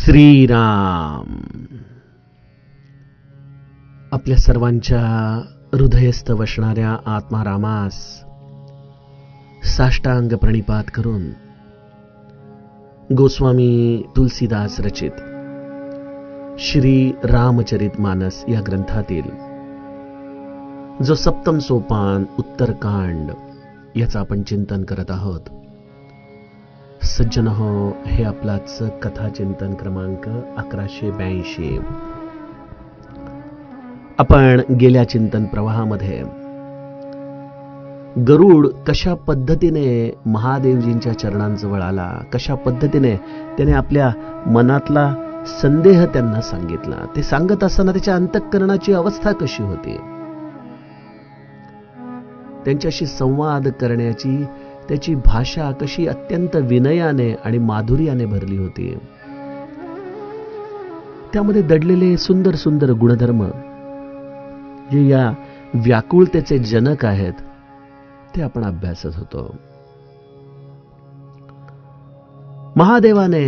श्रीराम. आपल्या सर्वांच्या हृदयस्थ वसणाऱ्या आत्मारामास साष्टांग प्रणिपात करून गोस्वामी तुलसीदास रचित श्री रामचरित मानस या ग्रंथातील जो सप्तम सोपान उत्तरकांड याचं आपण चिंतन करत आहोत. सज्जन हो, हे आपलाच कथा चिंतन क्रमांक 1182. आपण गेल्या चिंतन प्रवाहामध्ये गरुड कशा पद्धतीने महादेवजींच्या चरणांजवळ आला, कशा पद्धतीने त्याने आपल्या मनातला संदेह त्यांना सांगितला, ते सांगत असताना त्याच्या अंतःकरणाची अवस्था कशी होती, त्यांच्याशी संवाद करण्याची त्याची भाषा कशी अत्यंत विनयाने आणि माधुर्याने भरली होती. त्यामध्ये दडलेले सुंदर सुंदर गुणधर्म जे या व्याकुळतेचे जनक आहेत ते आपण अभ्यासत होतो. महादेवाने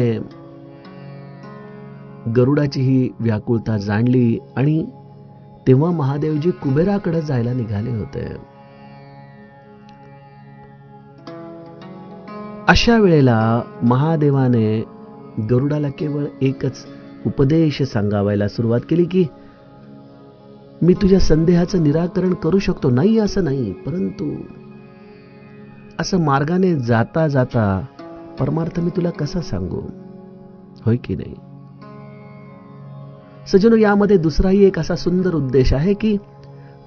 गरुडाची ही व्याकुळता जाणली आणि तेव्हा महादेवजी कुबेराकडे जायला निघाले होते. अशा वेळेला महादेवाने गरुडाला केवळ एकच उपदेश सांगावायला सुरुवात केली की मी तुझ्या संदेहाचं निराकरण करू शकतो, नाही असं नाही, परंतु असं मार्गाने जाता जाता परमार्थ मी तुला कसा सांगू, होय की नाही. सज्जनो, यामध्ये दुसराही एक असा सुंदर उद्देश आहे की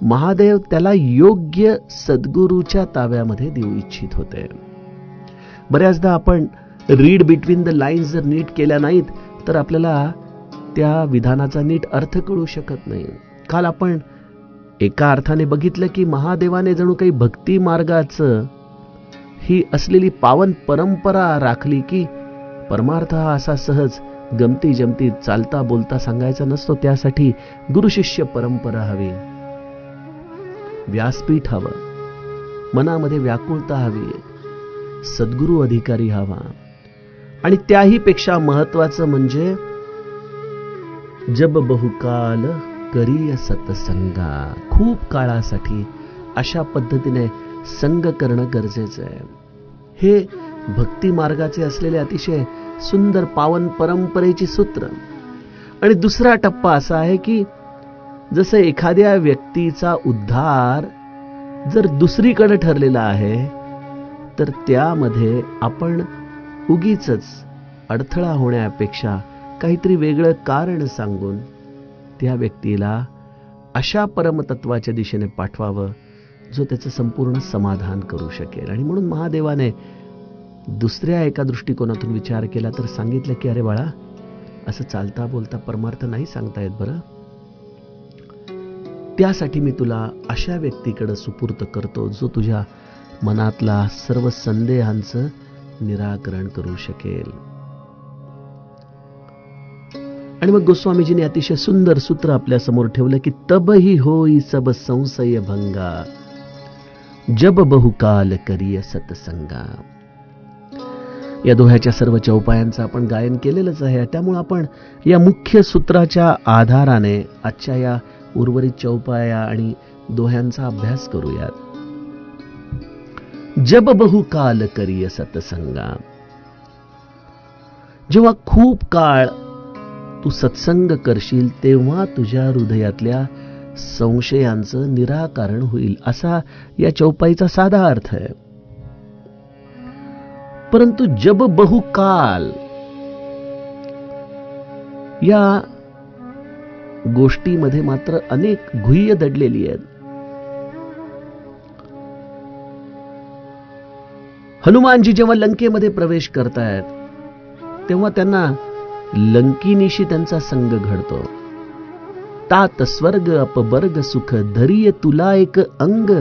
महादेव त्याला योग्य सद्गुरूच्या ताब्यामध्ये देऊ इच्छित होते. बऱ्याचदा आपण रीड बिटवीन द लाईन्स जर नीट केल्या नाहीत तर आपल्याला त्या विधानाचा नीट अर्थ कळू शकत नाही. काल आपण एका अर्थाने बघितलं की महादेवाने जणू काही भक्ती मार्गाचं ही असलेली पावन परंपरा राखली की परमार्थ हा असा सहज गमती जमती चालता बोलता सांगायचा नसतो. त्यासाठी गुरु शिष्य परंपरा हवी, व्यासपीठ हवं, मनामध्ये व्याकुळता हवी, सद्गुरु अधिकारी हवा. आणि त्याही पेक्षा महत्वाचं म्हणजे जब बहुकाल करी सतसंगा, खूप काळासाठी अशा पद्धतीने संग करणं गरजेचं आहे. हे भक्ती मार्गाचे असलेले अतिशय सुंदर पावन परंपरेची सूत्र. आणि दुसरा टप्पा असा आहे की जसं एखाद्या व्यक्तीचा उद्धार जर दुसरीकडे ठरलेला आहे तर त्यामध्ये आपण उगीचच अडथळा होण्यापेक्षा काहीतरी वेगळं कारण सांगून त्या व्यक्तीला अशा परमतत्वाच्या दिशेने पाठवावं जो त्याचं संपूर्ण समाधान करू शकेल. आणि म्हणून महादेवाने दुसऱ्या एका दृष्टिकोनातून विचार केला तर सांगितलं की अरे बाळा, असं चालता बोलता परमार्थ नाही सांगता येत बरं. त्यासाठी मी तुला अशा व्यक्तीकडे सुपूर्त करतो जो तुझ्या मनातला सर्व संदेहांचं निराकरण करू शकेल. आणि मग गोस्वामीजीने अतिशय सुंदर सूत्र आपल्या समोर ठेवलं की तबही होई सब संशय भंगा, जब बहुकाल करिय सतसंगा. या दोह्याच्या सर्व चौपायांचं आपण गायन केलेलंच आहे. त्यामुळे आपण या मुख्य सूत्राच्या आधाराने आजच्या या उर्वरित चौपाया आणि दोह्यांचा अभ्यास करूयात. जब बहुकाल करिय सतसंगा, जेव्हा खूप काळ तू सत्संग करशील तेव्हा तुझ्या हृदयातल्या संशयांचं निराकरण होईल, असा या चौपाईचा साधा अर्थ आहे. परंतु जब बहुकाल या गोष्टीमध्ये मात्र अनेक गुह्य दडलेली आहेत. हनुमानजी जेव्हा लंकेमध्ये प्रवेश करतायत तेव्हा त्यांना लंकिनीशी त्यांचा संग घडतो. तात स्वर्ग अपवर्ग सुख धरिय तुला एक अंग,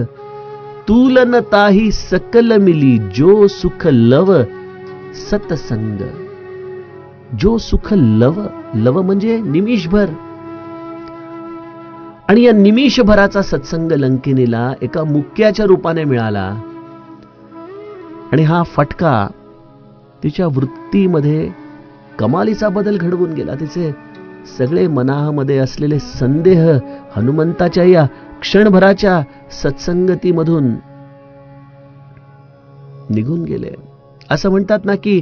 तुलन ताही सकल मिली जो सुख लव सतसंग. जो सुख लव, लव म्हणजे निमिषभर. आणि या निमिषभराचा सत्संग लंकिनीला एका मुक्याच्या रूपाने मिळाला आणि हा फटका तिच्या वृत्तीमध्ये कमालीचा बदल घडवून गेला. तिचे सगळे मनामध्ये असलेले संदेह हनुमंताच्या या क्षणभराच्या सत्संगतीमधून निघून गेले. असं म्हणतात ना की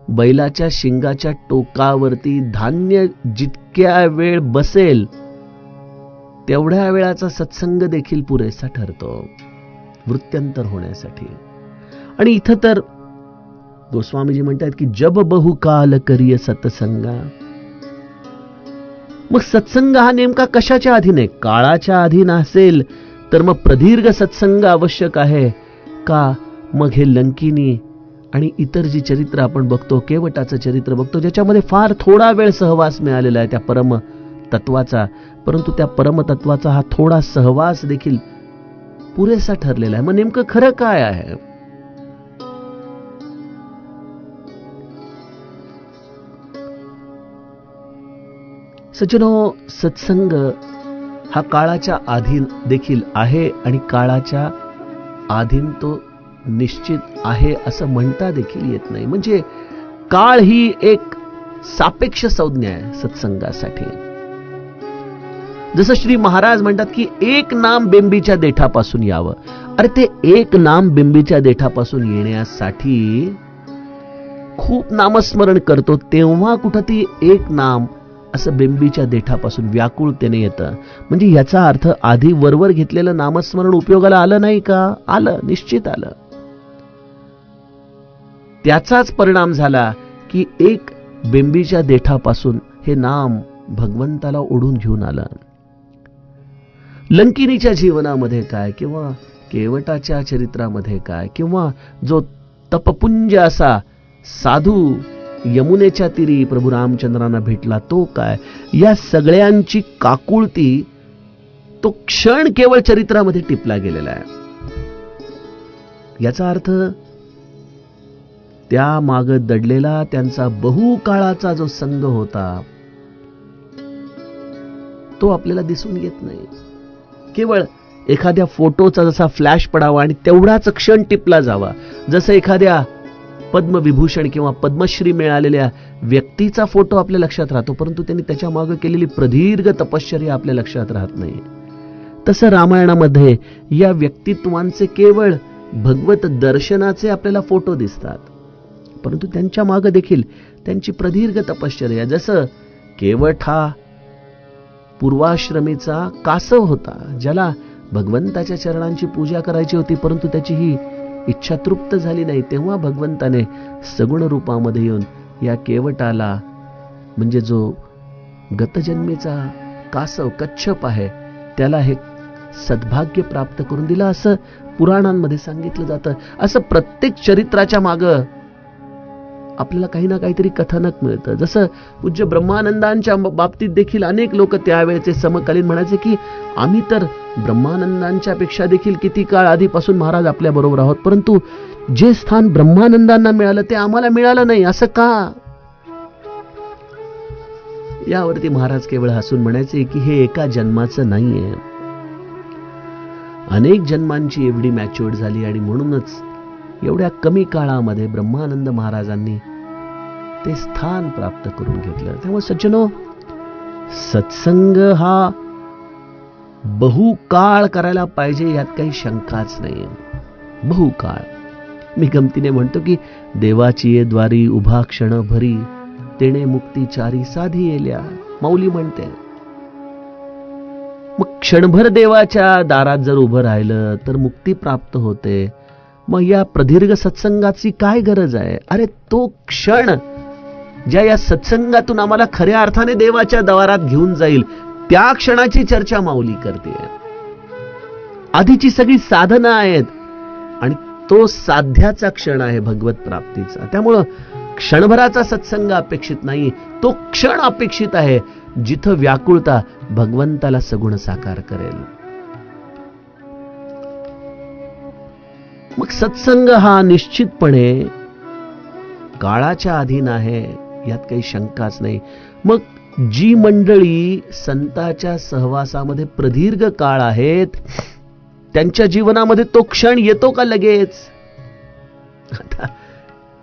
बैलाच्या शिंगाच्या टोकावरती धान्य जितक्या वेळ बसेल तेवढ्या वेळाचा सत्संग देखील पुरेसा ठरतो वृत्त्यंतर होण्यासाठी. आणि इथं तर गोस्वामीजी म्हणतात की जब बहुकाल करिय सत्संगा. मग सत्संग हा नेमका कशाच्या अधीन आहे? काळाच्या अधीन असेल तर मग प्रदीर्घ सत्संग आवश्यक आहे का? मग हे लंकिनी आणि इतर जी चरित्र आपण बघतो, केवटाचं चरित्र बघतो, ज्याच्यामध्ये फार थोडा वेळ सहवास मिळालेला आहे त्या परम तत्वाचा, परंतु त्या परमतत्वाचा हा थोडा सहवास देखील पुरेसा ठरलेला आहे. मग नेमकं खरं काय आहे? सज्जनो, सत्संग हा काळाच्या अधीन देखील आहे आणि काळाच्या अधीन तो निश्चित आहे असं म्हणता देखील येत नाही. म्हणजे काळ ही एक सापेक्ष संज्ञा आहे सत्संगासाठी. जसं श्री महाराज म्हणतात की एक नाम बिंबीच्या देठापासून यावं. अरे ते एक नाम बिंबीच्या देठापासून येण्यासाठी खूप नामस्मरण करतो, तेव्हा कुठं ती एक नाम असं बिंबीच्या देठापासून व्याकुळतेने येतं. म्हणजे याचा अर्थ आधी वरवर घेतलेलं नामस्मरण उपयोगाला आलं नाही का? आलं, निश्चित आलं. त्याचाच परिणाम झाला की एक बिंबीच्या देठापासून हे नाम भगवंताला ओढून घेऊन आलं. लंकिनीच्या जीवनामध्ये काय, किंवा केवटाच्या चरित्रामध्ये काय, किंवा जो तपपुंज असा साधू यमुनेच्या तीरी प्रभू रामचंद्रांना भेटला तो काय, या सगळ्यांची काकुळती तो क्षण केवळ चरित्रामध्ये टिपला गेलेला आहे. याचा अर्थ त्या माग दडलेला त्यांचा बहुकाळाचा जो संघ होता तो आपल्याला दिसून येत नाही. केवळ एखाद्या फोटोचा जसा फ्लॅश पडावा आणि तेवढाच क्षण टिपला जावा, जसं एखाद्या पद्मविभूषण किंवा पद्मश्री मिळालेल्या व्यक्तीचा फोटो आपल्या लक्षात राहतो, परंतु त्यांनी त्याच्या मागे केलेली प्रदीर्घ तपश्चर्या आपल्या लक्षात राहत नाही. तसं रामायणामध्ये या व्यक्तित्वांचे केवळ भगवत दर्शनाचे आपल्याला फोटो दिसतात, परंतु त्यांच्या मागे देखील त्यांची प्रदीर्घ तपश्चर्या. जसं केवट हा पूर्वाश्रमीचा कासव होता, ज्याला भगवंताच्या चरणांची पूजा करायची होती, परंतु त्याची ही इच्छा तृप्त झाली नाही. तेव्हा भगवंताने सगुण रूपामध्ये येऊन या केवटाला, म्हणजे जो गतजन्मीचा कासव कच्छप आहे, त्याला हे सद्भाग्य प्राप्त करून दिलं असं पुराणांमध्ये सांगितलं जातं. असं प्रत्येक चरित्राच्या मागं आपल्याला काही ना काहीतरी कथानक मिळतं. जसं पूज्य ब्रह्मानंदांच्या बाबतीत देखील अनेक लोक त्यावेळेचे समकालीन म्हणायचे की आम्ही तर ब्रह्मानंदांच्या पेक्षा देखील किती काळ आधीपासून महाराज आपल्या बरोबर आहोत, परंतु जे स्थान ब्रह्मानंदांना मिळालं ते आम्हाला मिळालं नाही, असं का? यावरती महाराज केवळ हसून म्हणायचे की हे एका जन्माचं नाहीये, अनेक जन्मांची एवढी मॅच्युअर्ड झाली आणि म्हणूनच एवढ्या कमी काळामध्ये ब्रह्मानंद महाराजांनी ते स्थान प्राप्त करून घेतलं. त्यामुळे सज्जनो, सत्संग हा बहुकाळ करायला पाहिजे यात काही शंकाच नाही. बहुकाळ. मी गमतीने म्हणतो की देवाची ये द्वारी उभा क्षण भरी, तेणे मुक्ती चारी साधी येल्या, माऊली म्हणते. मग क्षणभर देवाच्या दारात जर उभं राहिलं तर मुक्ती प्राप्त होते. मग या प्रदीर्घ सत्संगाची काय गरज आहे? अरे तो क्षण ज्या या सत्संगातून आम्हाला खऱ्या अर्थाने देवाच्या दारात घेऊन जाईल, त्या क्षणाची चर्चा माऊली करते. आधीची सगळी साधनं आहेत आणि तो साध्याचा क्षण आहे भगवत प्राप्तीचा. त्यामुळं क्षणभराचा सत्संग अपेक्षित नाही, तो क्षण अपेक्षित आहे जिथं व्याकुळता भगवंताला सगुण साकार करेल. मग सत्संग हा निश्चितपणे काळाच्या अधीन आहे, यात काही शंकाच नाही. मग जी मंडळी संताच्या सहवासामध्ये प्रदीर्घ काळ आहेत, त्यांच्या जीवनामध्ये तो क्षण येतो का लगेच? आता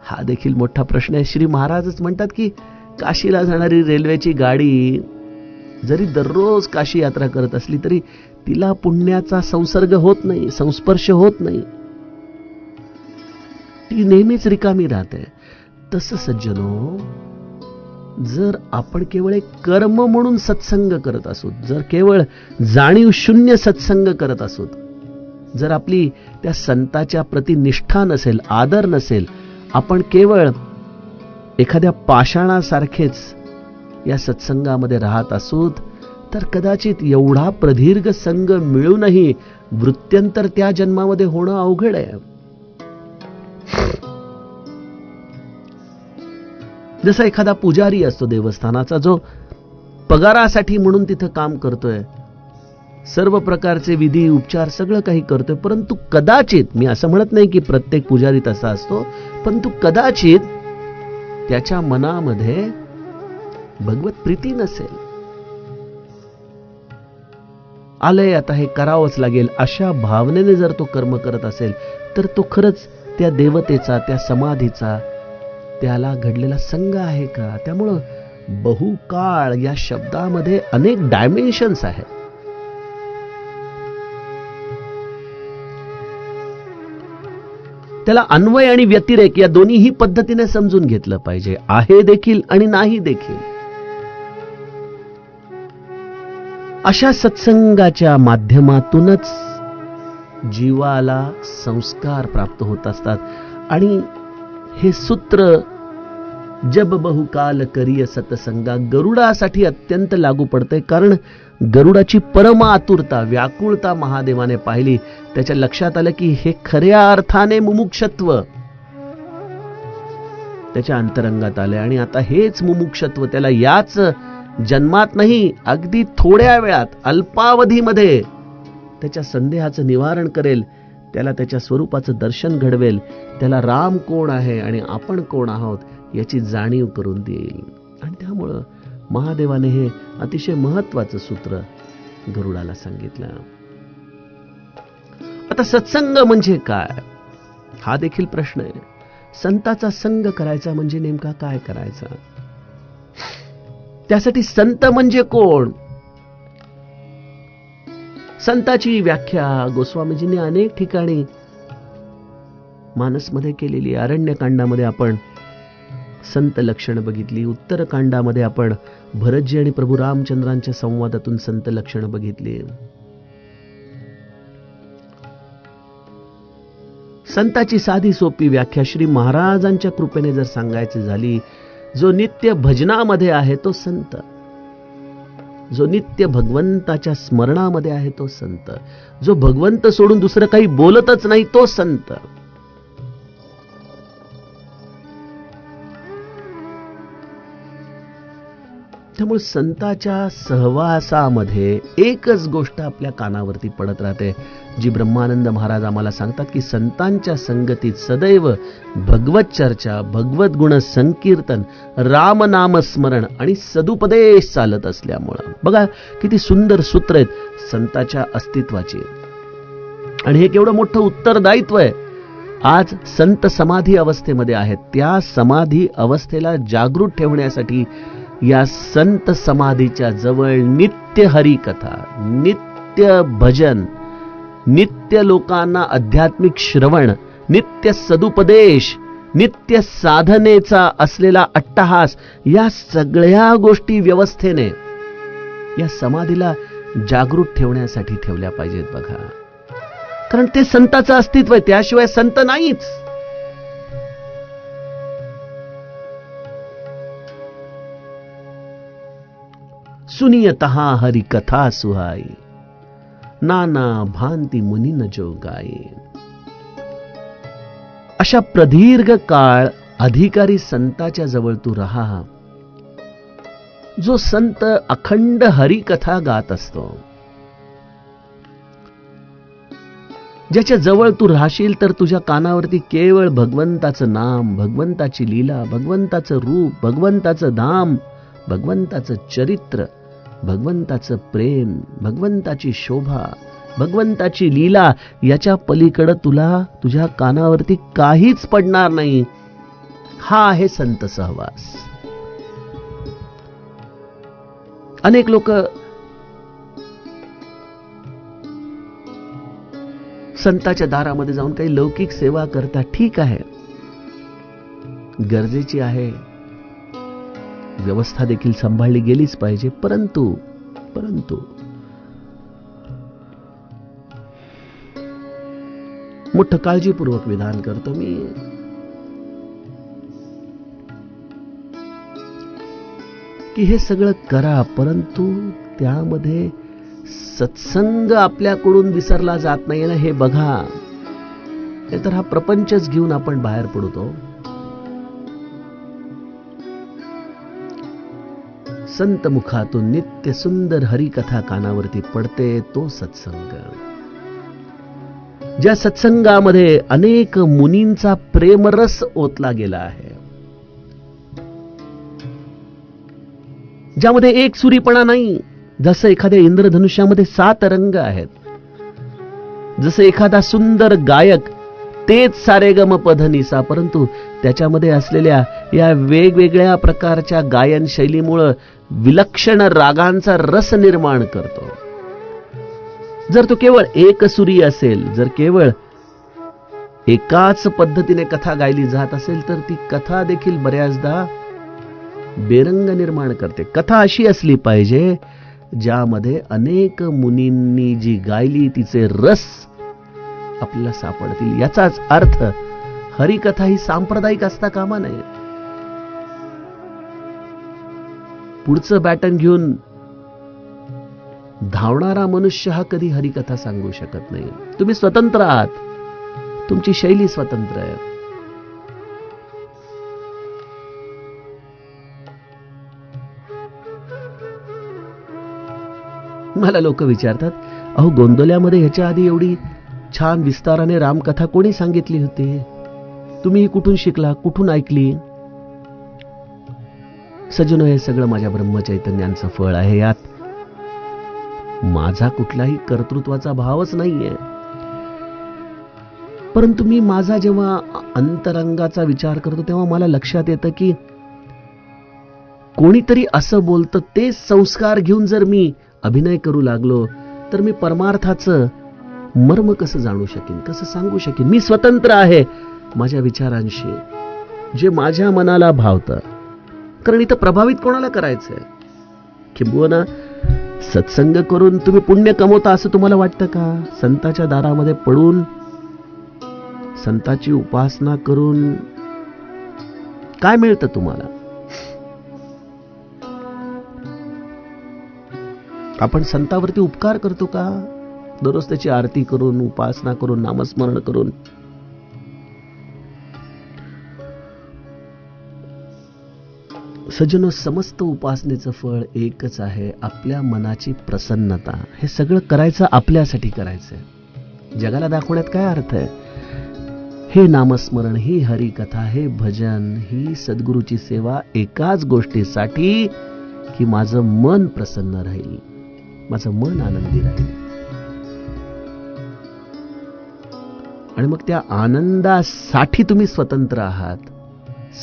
हा देखील मोठा प्रश्न आहे. श्री महाराजच म्हणतात की काशीला जाणारी रेल्वेची गाडी जरी दररोज काशी यात्रा करत असली तरी तिला पुण्याचा संसर्ग होत नाही, संस्पर्श होत नाही, ती नेहमीच रिकामी राहते. तसं सज्जनो, जर आपण केवळ एक कर्म म्हणून सत्संग करत असू, जर केवळ जाणीव शून्य सत्संग करत असू, जर आपली त्या संताच्या प्रति निष्ठा नसेल, आदर नसेल, आपण केवळ एखाद्या पाषाणासारखेच या सत्संगामध्ये राहत असू, तर कदाचित एवढा प्रदीर्घ संग मिळूनही वृत्त्यंतर त्या जन्मामध्ये होणं अवघड आहे. जसा एखादा पुजारी असतो देवस्थानाचा, जो पगारासाठी म्हणून तिथं काम करतोय, सर्व प्रकारचे विधी उपचार सगळं काही करतोय, परंतु कदाचित, मी असं म्हणत नाही की प्रत्येक पुजारी तसा असतो, परंतु कदाचित त्याच्या मनामध्ये भगवत प्रीती नसेल. आलंय आता हे करावंच लागेल अशा भावनेने जर तो कर्म करत असेल, तर तो खरंच त्या देवतेचा, त्या समाधीचा त्याला घडलेला संग आहे का? त्यामुळं बहुकाळ या शब्दामध्ये अनेक डायमेन्शन्स आहेत. त्याला अन्वय आणि व्यतिरेक या दोन्हीही पद्धतीने समजून घेतलं पाहिजे, आहे देखील आणि नाही देखील. अशा सत्संगाच्या माध्यमातूनच जीवाला संस्कार प्राप्त होत असतात. आणि हे सूत्र जब बहुकाल करिय सत्संगा गरुडासाठी अत्यंत लागू पडते, कारण गरुडाची परम आतुरता, व्याकुळता महादेवाने पाहिली. त्याच्या लक्षात आलं की हे खऱ्या अर्थाने मुमुक्षत्व त्याच्या अंतरंगात आले, आणि आता हेच मुमुक्षत्व त्याला याच जन्मात नाही, अगदी थोड्या वेळात, अल्पावधीमध्ये त्याच्या संदेहाचं निवारण करेल, त्याला त्याच्या स्वरूपाचं दर्शन घडवेल, त्याला राम कोण आहे आणि आपण कोण आहोत याची जाणीव करून देईल. आणि त्यामुळं महादेवाने हे अतिशय महत्वाचं सूत्र गरुडाला सांगितलं. आता सत्संग म्हणजे काय, हा देखील प्रश्न आहे. संताचा संग करायचा म्हणजे नेमका काय करायचा? त्यासाठी संत म्हणजे कोण? संताची व्याख्या गोस्वामीजींनी अनेक ठिकाणी मानसमध्ये केलेली. अरण्यकांडामध्ये आपण संत लक्षण बघितली, उत्तरकांडामध्ये आपण भरतजी आणि प्रभू रामचंद्रांच्या संवादातून संत लक्षण बघितली. संताची साधी सोपी व्याख्या श्री महाराजांच्या कृपेने जर सांगायची झाली, जो नित्य भजनामध्ये आहे तो संत, जो नित्य भगवंताच्या स्मरणामध्ये आहे तो संत, जो भगवंत सोडून दुसरं काही बोलतच नाही तो संत. त्यामुळे संताच्या सहवासामध्ये एकच गोष्ट आपल्या कानावरती पडत राहते, जी ब्रह्मानंद महाराज आम्हाला सांगतात की संतांच्या संगतीत सदैव भगवत चर्चा, भगवत गुण संकीर्तन, राम नाम स्मरण आणि सदुपदेश चालत असल्यामुळं. बघा किती सुंदर सूत्र आहेत संताच्या अस्तित्वाची. आणि हे केवढं मोठं उत्तरदायित्व आहे. आज संत समाधी अवस्थेमध्ये आहेत, त्या समाधी अवस्थेला जागृत ठेवण्यासाठी या संत समाधीच्या जवळ नित्य हरिकथा, नित्य भजन, नित्य लोकांना आध्यात्मिक श्रवण, नित्य सदुपदेश, नित्य साधनेचा असलेला अट्टहास, या सगळ्या गोष्टी व्यवस्थेने या समाधीला जागृत ठेवण्यासाठी ठेवल्या पाहिजेत. बघा, कारण ते संताचं अस्तित्व आहे, त्याशिवाय संत नाहीच. सुनियतहा हरि कथा सुहाई, नाना भांती मुनी न जो गाई. अशा प्रदीर्घ काळ अधिकारी संताच्या जवळ तू राहा, जो संत अखंड हरिकथा गात असतो. ज्याच्या जवळ तू राहशील तर तुझ्या कानावरती केवळ भगवंताचं नाम, भगवंताची लीला, भगवंताचं रूप, भगवंताचं धाम, भगवंताचं चरित्र, भगवंताचं प्रेम, भगवंताची शोभा, भगवंताची लीला, याच्या पलीकडे तुला तुझ्या कानावरती काहीच पडणार नाही. हा आहे संत सहवास. अनेक लोक संताच्या दारामध्ये जाऊन काही लौकिक सेवा करतात. ठीक आहे, गरजेची आहे, व्यवस्था देखील सांभाळली गेलीच पाहिजे. परंतु मोठं काळजीपूर्वक विधान करतो मी, की हे सगळं करा, परंतु त्यामध्ये सत्संग आपल्याकडून विसरला जात नाही ना, हे बघा. नाहीतर हा प्रपंचच घेऊन आपण बाहेर पडतो. संत मुखातून नित्य सुंदर हरिकथा कानावरती पडते, तो सत्संग. ज्या सत्संगामध्ये अनेक मुनींचा प्रेमरस ओतला गेला आहे, ज्यामध्ये एक सुरीपणा नाही. जसं एखाद्या इंद्रधनुष्यामध्ये 7 रंग आहेत, जसं एखादा सुंदर गायक तेच सारेगम पधनिसा, परंतु त्याच्यामध्ये असलेल्या या वेगवेगळ्या प्रकारच्या गायन शैलीमुळे विलक्षण रागांचा रस निर्माण करतो. जर तो केवळ एकसुरी असेल, जर केवळ एकाच पद्धतीने कथा गायली जात असेल, तर ती कथा देखील बऱ्याचदा बेरंग निर्माण करते. कथा अशी असली पाहिजे ज्यामध्ये अनेक मुनींनी जी गायली तिचे रस आपल्याला सापडतील. याचाच अर्थ हरिकथा ही सांप्रदायिक असता कामा नये. पुढचं बॅटन घेऊन धावणारा मनुष्य हा कधी हरिकथा सांगू शकत नाही. तुम्ही स्वतंत्र आहात, तुमची शैली स्वतंत्र आहे. मला लोक विचारतात, अहो गोंदवल्यामध्ये ह्याच्या आधी एवढी छान विस्ताराने रामकथा कोणी सांगितली होती? तुम्ही कुठून शिकला, कुठून ऐकली? सज्जनो, हे सगळं माझ्या ब्रह्मचैतन्यांचं फळ आहे. यात माझा कुठलाही कर्तृत्वाचा भावच नाहीये. परंतु मी माझा जेव्हा अंतरंगाचा विचार करतो तेव्हा मला लक्षात येतं की कोणीतरी असं बोलतं, ते संस्कार घेऊन जर मी अभिनय करू लागलो तर मी परमार्थाचं मर्म कसं जाणू शकेन, कसं सांगू शकेन? मी स्वतंत्र आहे माझ्या विचारांशी, जे माझ्या मनाला भावतं. कारण इथं प्रभावित कोणाला करायचंय? किंबहुना सत्संग करून तुम्ही पुण्य कमवता असं तुम्हाला वाटतं का? संताच्या दारामध्ये पडून संताची उपासना करून काय मिळतं तुम्हाला? आपण संतावरती उपकार करतो का? दररोज त्याची आरती करून, उपासना करून, नामस्मरण करून. सज्जनो, समस्त उपासनेचं फळ एकच आहे, आपल्या मनाची प्रसन्नता. हे सगळं करायचं आपल्यासाठी करायचंय, जगाला दाखवण्यात काय अर्थ आहे? हे नामस्मरण, ही हरिकथा, हे भजन, ही सद्गुरूची सेवा एकाच गोष्टीसाठी की माझं मन प्रसन्न राहील, माझं मन आनंदी राहील. आणि मग त्या आनंदासाठी तुम्ही स्वतंत्र आहात.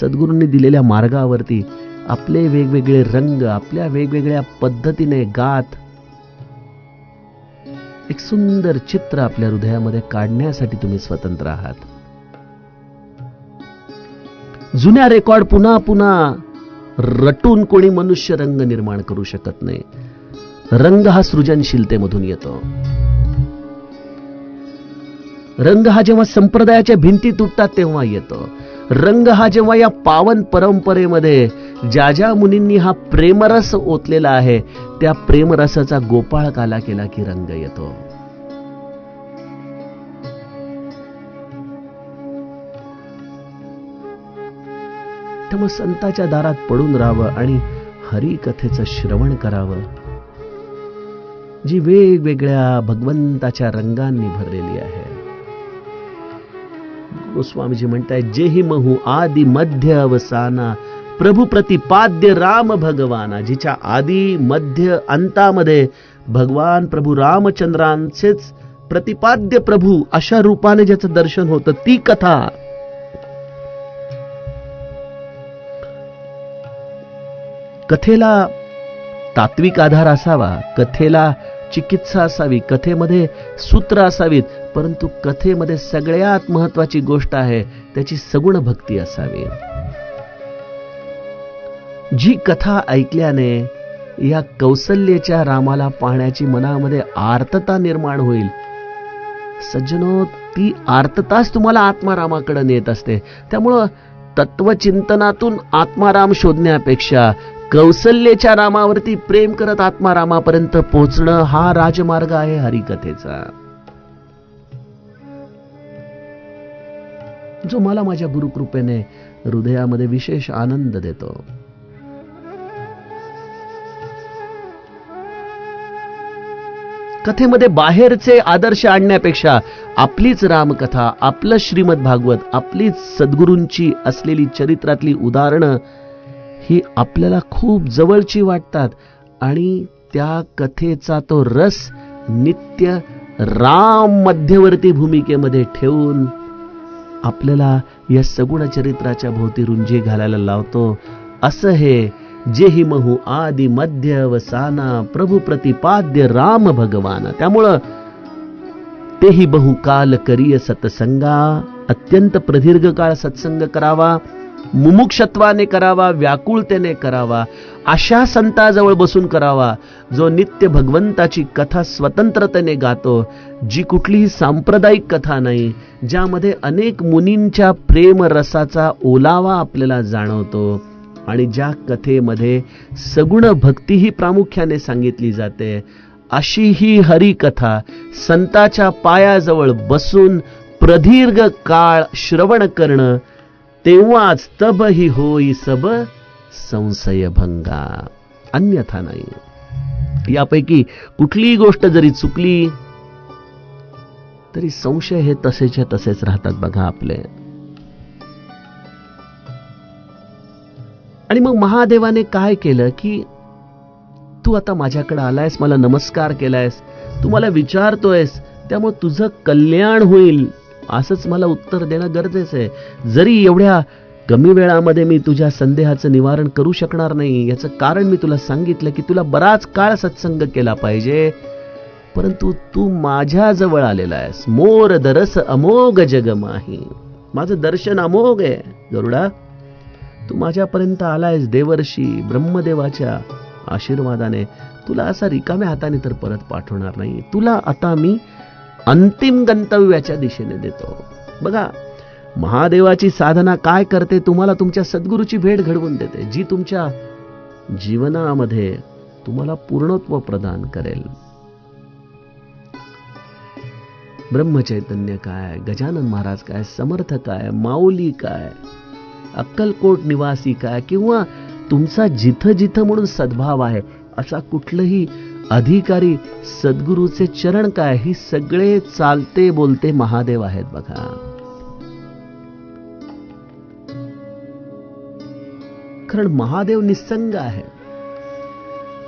सद्गुरूंनी दिलेल्या मार्गावरती आपले वेगवेगळे रंग आपल्या वेगवेगळ्या पद्धतीने गात एक सुंदर चित्र आपल्या हृदयामध्ये काढण्यासाठी तुम्ही स्वतंत्र आहात. जुन्या रेकॉर्ड पुन्हा पुन्हा रटून कोणी मनुष्य रंग निर्माण करू शकत नाही. रंग हा सृजनशीलतेमधून येतो. रंग हा जेव्हा संप्रदायाच्या भिंती तुटतात तेव्हा येतो. रंग हा जेव्हा या पावन परंपरेमध्ये ज्या ज्या मुनींनी हा प्रेमरस ओतलेला आहे त्या प्रेमरसाचा गोपाळ काला केला की रंग येतो. त्यामुळे संताच्या दारात पडून राहावं आणि हरिकथेचं श्रवण करावं, जी वेगवेगळ्या भगवंताच्या रंगांनी भरलेली आहे. गोस्वामीजी म्हणताय, जेहि महू आदि मध्य अवसाना प्रभू प्रतिपाद्य राम भगवाना. जिच्या आदि मध्य अंतामध्ये भगवान प्रभू रामचंद्रांचेच प्रतिपाद्य प्रभू अशा रूपाने ज्याचं दर्शन होतं, ती कथा कथेला तात्विक आधार असावा, कथेला चिकित्सा असावी, कथेमध्ये सूत्र असावीत, परंतु कथेमध्ये सगळ्यात महत्वाची गोष्ट आहे त्याची सगुण भक्ती असावी. जी कथा ऐकल्याने या कौसल्येच्या रामाला पाहण्याची मनामध्ये आर्तता निर्माण होईल, सज्जनो, ती आर्तताच तुम्हाला आत्मारामाकडे नेत असते. त्यामुळं तत्वचिंतनातून आत्माराम शोधण्यापेक्षा कौसल्येच्या रामावरती प्रेम करत आत्मारामापर्यंत पोहोचणं हा राजमार्ग आहे हरिकथेचा, जो मला माझ्या गुरुकृपेने हृदयामध्ये विशेष आनंद देतो. कथेमध्ये बाहेरचे आदर्श आणण्यापेक्षा आपलीच रामकथा, आपलं श्रीमद भागवत, आपलीच सद्गुरूंची असलेली चरित्रातली उदाहरणं ही आपल्याला खूप जवळची वाटतात आणि त्या कथेचा तो रस नित्य राम मध्यवर्ती भूमिकेमध्ये ठेवून आपल्याला या सगुण चरित्राच्या भोवती रुंजी घालायला लावतो. असं हे जे हि महू आदि मध्य अवसाना प्रभू प्रतिपाद्य राम भगवान. त्यामुळं तेही बहुकाल करिय सत्संगा, अत्यंत प्रदीर्घ काळ सत्संग करावा, मुमुक्षत्वाने करावा, व्याकुळतेने करावा, अशा संताजवळ बसून करावा जो नित्य भगवंताची कथा स्वतंत्रतेने गातो, जी कुठलीही सांप्रदायिक कथा नाही, ज्यामध्ये अनेक मुनींच्या प्रेम रसाचा ओलावा आपल्याला जाणवतो आणि ज्या कथेमध्ये सगुण भक्ती ही प्रामुख्याने सांगितली जाते, अशी ही हरिकथा संताच्या पायाजवळ बसून प्रदीर्घ काळ श्रवण करणं, तेव्हाच तब ही होई सब संशय भंगा, अन्यथा नाही. यापैकी कुठलीही गोष्ट जरी चुकली तरी संशय हे तसेच्या तसेच राहतात बघा आपले. आणि मग महादेवाने काय केलं की तू आता माझ्याकडे आलायस, मला नमस्कार केलायस, तू मला विचारतोयस, त्यामुळे तुझं कल्याण होईल असंच मला उत्तर देणं गरजेचं आहे. जरी एवढ्या कमी वेळामध्ये मी तुझ्या संदेहाचं निवारण करू शकणार नाही, याचं कारण मी तुला सांगितलं की तुला बराच काळ सत्संग केला पाहिजे, परंतु तू माझ्याजवळ आलेला आहेस. मोर दरस अमोघ जगमाही, माझं दर्शन अमोघ आहे. गरुडा, तू माझ्यापर्यंत आलायस देवर्षी ब्रह्मदेवाच्या आशीर्वादाने. तुला असा रिकाम्या हाताने तर परत पाठवणार नाही. तुला आता मी अंतिम गंतव्याच्या दिशेने देतो. बघा, महादेवाची साधना काय करते, तुम्हाला तुमच्या सद्गुरूची भेट घडवून देते, जी तुमच्या जीवनामध्ये तुम्हाला पूर्णत्व प्रदान करेल. ब्रह्मचैतन्य काय, गजानन महाराज काय, समर्थ काय, माऊली काय, अक्कलकोट निवासी काय, किंवा तुमचा जिथं जिथं म्हणून सद्भाव आहे असा कुठलंही अधिकारी सद्गुरूचे चरण काय, ही सगळे चालते बोलते महादेव आहेत बघा. कारण महादेव निसंग आहे.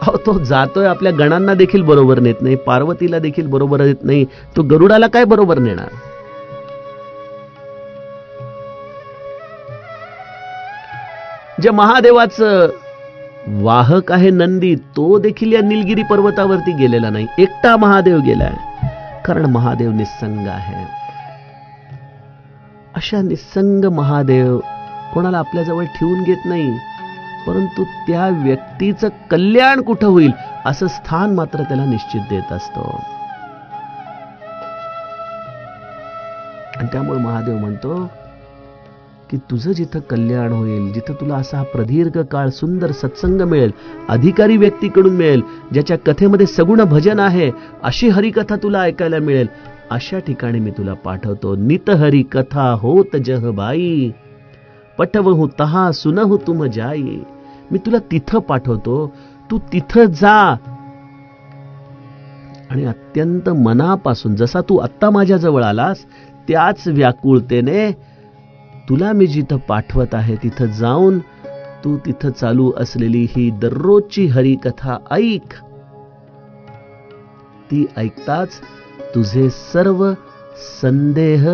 अहो, तो जातोय, आपल्या गणांना देखील बरोबर नेत नाही, पार्वतीला देखील बरोबर नेत नाही, तो गरुडाला काय बरोबर नेणार. जे महादेवाचं वाहक आहे नंदी, तो देखील या निलगिरी पर्वतावरती गेलेला नाही, एकटा महादेव गेलाय, कारण महादेव निसंग आहे. अशा निसंग महादेव कोणाला आपल्याजवळ ठेवून घेत नाही, परंतु त्या व्यक्तीचं कल्याण कुठं होईल असं स्थान मात्र त्याला निश्चित देत असतो. आणि त्यामुळे महादेव म्हणतो की तुझं जिथं कल्याण होईल, जिथं तुला असा प्रदीर्घ काळ सुंदर सत्संग मिळेल, अधिकारी व्यक्तीकडून मिळेल, ज्याच्या कथेमध्ये सगुण भजन आहे, अशी हरिकथा तुला ऐकायला मिळेल, अशा ठिकाणी मी तुला पाठवतो. नित हरी कथा होत जह बाई, पठवहु तहा सुनहु तुम जाई. मी तुला तिथं पाठवतो, तू तिथं जा आणि अत्यंत मनापासून, जसा तू आत्ता माझ्याजवळ आलास त्याच व्याकुळतेने तुला मी जिथं पाठवत आहे तिथं जाऊन तू तिथं चालू असलेली ही दररोजची हरिकथा ऐक. ती ऐकताच तुझे सर्व संदेह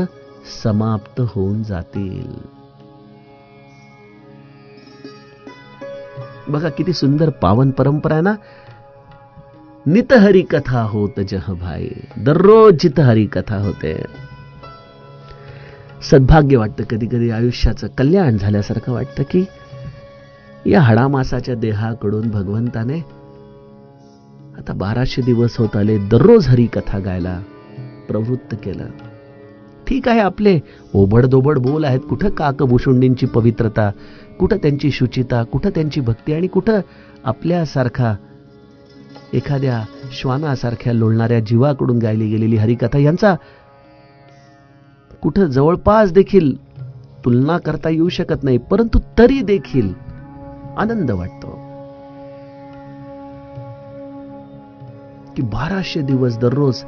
समाप्त होऊन जातील. बघा किती सुंदर पावन परंपरा आहे ना. नित हरी कथा होत जह भाई, दररोज जित हरी कथा होते. सद्भाग्य वाटतं कधी कधी, आयुष्याचं कल्याण झाल्यासारखं वाटतं की या हाडामासाच्या देहाकडून भगवंताने आता 1200 दिवस होत आले दररोज हरी कथा गायला प्रवृत्त केलं. ठीक आहे, आपले ओबडदोबड बोल आहेत, कुठं काकभूषुंडींची पवित्रता, कुठं त्यांची शुचिता, कुठं त्यांची भक्ती, आणि कुठं आपल्यासारखा एखाद्या श्वानासारख्या लोळणाऱ्या जीवाकडून गायली गेलेली हरिकथा यांचा कुठं जवळपास देखील तुलना करता येऊ शकत नाही. परंतु तरी देखील आनंद वाटतो की 1200 दिवस दररोज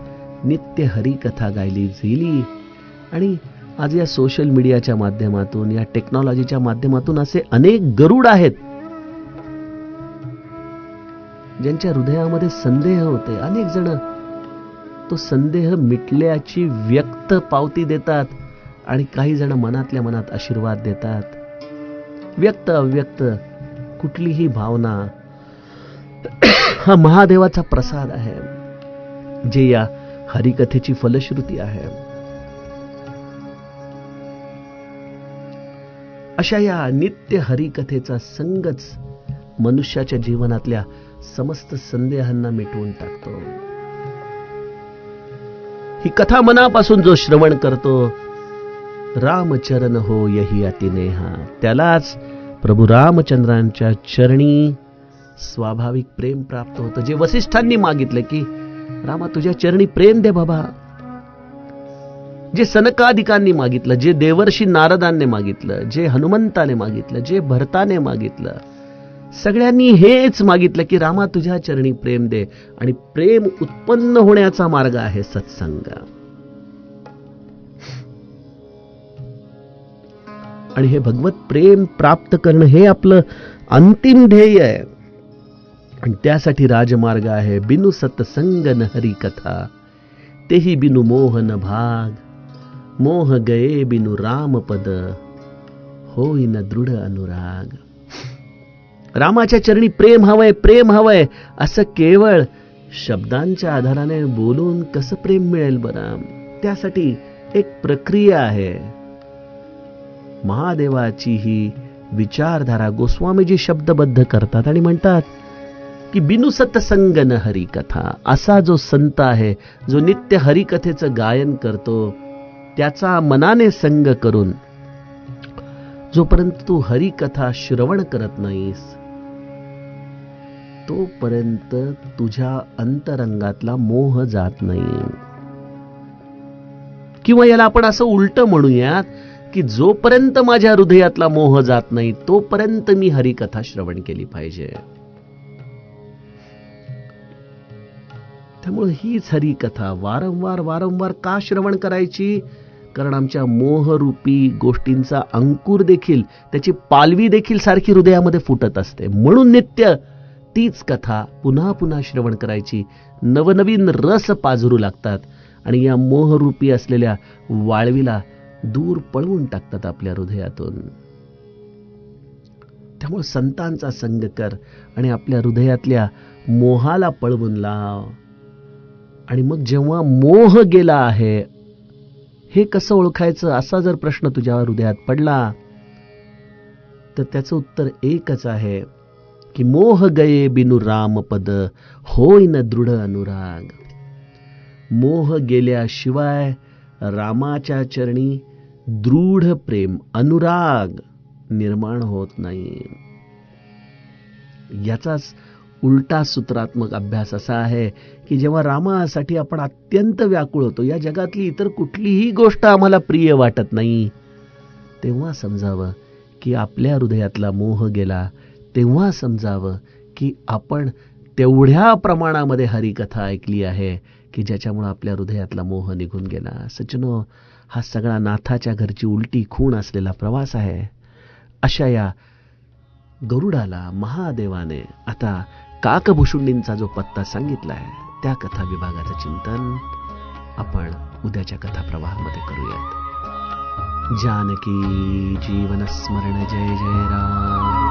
नित्य हरिकथा गायली गेली. आणि आज या सोशल मीडियाच्या माध्यमातून, या टेक्नॉलॉजीच्या माध्यमातून असे अनेक गरुड आहेत ज्यांच्या हृदयामध्ये संदेह होते. अनेक जण तो संदेह मिटल्याची व्यक्त पावती देतात आणि काही जण मनातल्या मनात आशीर्वाद देतात. व्यक्त अव्यक्त कुठलीही भावना हा महादेवाचा प्रसाद आहे, जे या हरिकथेची फलश्रुती आहे. अशा या नित्य हरिकथेचा संगच मनुष्याच्या जीवनातल्या समस्त संदेहांना मिटवून टाकतो. ही कथा मनापासून जो श्रवण करतो, रामचरण हो यही अतिनेहा, त्यालाच प्रभू रामचंद्रांच्या चरणी स्वाभाविक प्रेम प्राप्त होतं. जे वसिष्ठांनी मागितलं की रामा तुझ्या चरणी प्रेम दे बाबा, जे सनकादिकांनी मागितलं, जे देवर्षी नारदांनी मागितलं, जे हनुमंताने मागितलं, जे भरताने मागितलं, सगळ्यांनी हेच मागितलं की रामा तुझ्या चरणी प्रेम दे. आणि प्रेम उत्पन्न होण्याचा मार्ग आहे सत्संग. आणि हे भगवत प्रेम प्राप्त करणं हे आपलं अंतिम ध्येय आहे. आणि त्यासाठी राजमार्ग आहे बिनु सत्संग न हरी कथा, तेही बिनु मोह न भाग, मोह गये बिनु राम पद, होई न दृढ अनुराग. रामाच्या चरणी प्रेम हवंय, प्रेम हवंय असं केवळ शब्दांच्या आधाराने बोलून कसं प्रेम मिळेल बरं? त्यासाठी एक प्रक्रिया आहे. महादेवाची ही विचारधारा गोस्वामीजी शब्दबद्ध करतात आणि म्हणतात की बिनु सत्संग न हरी कथा. असा जो संत आहे, जो नित्य हरिकथेचं गायन करतो, त्याचा मनाने संग करून जोपर्यंत तू हरिकथा श्रवण करत नाहीस, तोपर्यंत तुझ्या अंतरंगातला मोह जात नाही. किंवा याला आपण असं उलट म्हणूयात की जोपर्यंत माझ्या हृदयातला मोह जात नाही, तोपर्यंत मी हरिकथा श्रवण केली पाहिजे. त्यामुळे हीच हरिकथा वारंवार वारंवार का श्रवण करायची? कारण आमच्या मोहरूपी गोष्टींचा अंकुर देखील, त्याची पालवी देखील सारखी हृदयामध्ये फुटत असते. म्हणून नित्य तीच कथा पुन्हा पुन्हा श्रवण करायची. नवनवीन रस पाझरू लागतात आणि या मोहरूपी असलेल्या वाळवीला दूर पळवून टाकतात आपल्या हृदयातून. त्यामुळे संतांचा संग कर आणि आपल्या हृदयातल्या मोहाला पळवून लाव. आणि मग जेव्हा मोह गेला आहे हे कसं ओळखायचं, असा जर प्रश्न तुझ्या हृदयात पडला तर त्याचं उत्तर एकच आहे की मोह गये बिनु राम पद, होय न दृढ अनुराग. मोह गेल्याशिवाय रामाच्या चरणी दृढ प्रेम, अनुराग निर्माण होत नाही. याचाच उलटा सूत्रात्मक अभ्यास असा आहे की जेव्हा रामासाठी आपण अत्यंत व्याकुळ होतो, या जगातली इतर कुठलीही गोष्ट आम्हाला प्रिय वाटत नाही, तेव्हा समजावं की आपल्या हृदयातला मोह गेला. तेव्हा समजावं की आपण तेवढ्या प्रमाणामध्ये हरिकथा ऐकली आहे की ज्याच्यामुळे आपल्या हृदयातला मोह निघून गेला. सज्जनो, हा सगळा नाथाच्या घरची उलटी खूण असलेला प्रवास आहे. अशा या गरुडाला महादेवाने आता काकभूषुंडींचा जो पत्ता सांगितलाय, त्या कथा विभागाचं चिंतन आपण उद्याच्या कथा प्रवाहामध्ये करूयात. जानकी जीवन स्मरण. जय जय राम.